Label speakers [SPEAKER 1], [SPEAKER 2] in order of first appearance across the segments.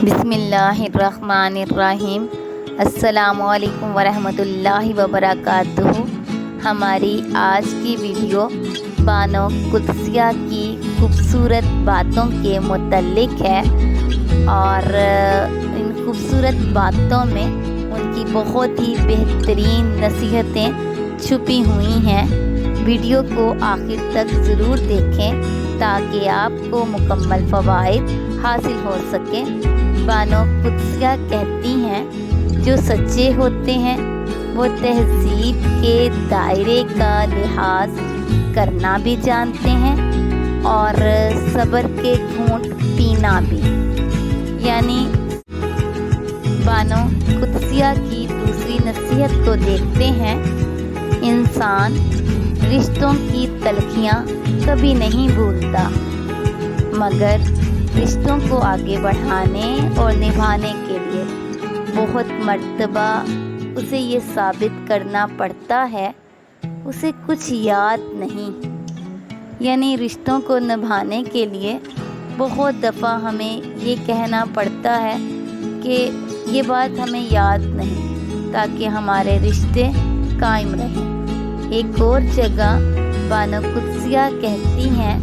[SPEAKER 1] بسم اللہ الرحمن الرحیم۔ السلام علیکم ورحمۃ اللہ وبرکاتہ۔ ہماری آج کی ویڈیو بانو قدسیہ کی خوبصورت باتوں کے متعلق ہے، اور ان خوبصورت باتوں میں ان کی بہت ہی بہترین نصیحتیں چھپی ہوئی ہیں۔ ویڈیو کو آخر تک ضرور دیکھیں تاکہ آپ کو مکمل فوائد حاصل ہو سکیں۔ بانو قدسیہ کہتی ہیں، جو سچے ہوتے ہیں وہ تہذیب کے دائرے کا لحاظ کرنا بھی جانتے ہیں اور صبر کے گھونٹ پینا بھی۔ یعنی بانو قدسیہ کی دوسری نصیحت کو دیکھتے ہیں۔ انسان رشتوں کی تلخیاں کبھی نہیں بھولتا، مگر رشتوں کو آگے بڑھانے اور نبھانے کے لیے بہت مرتبہ اسے یہ ثابت کرنا پڑتا ہے اسے کچھ یاد نہیں۔ یعنی رشتوں کو نبھانے کے لیے بہت دفعہ ہمیں یہ کہنا پڑتا ہے کہ یہ بات ہمیں یاد نہیں، تاکہ ہمارے رشتے قائم رہیں۔ ایک اور جگہ بانو قدسیہ کہتی ہیں،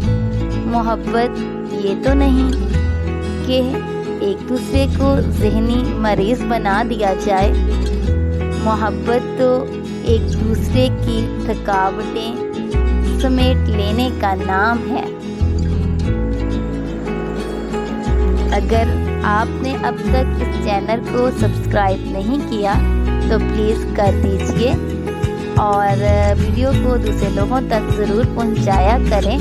[SPEAKER 1] محبت یہ تو نہیں کہ ایک دوسرے کو ذہنی مریض بنا دیا جائے، محبت تو ایک دوسرے کی تھکاوٹیں سمیٹ لینے کا نام ہے۔ اگر آپ نے اب تک اس چینل کو سبسکرائب نہیں کیا تو پلیز کر دیجئے، اور ویڈیو کو دوسرے لوگوں تک ضرور پہنچایا کریں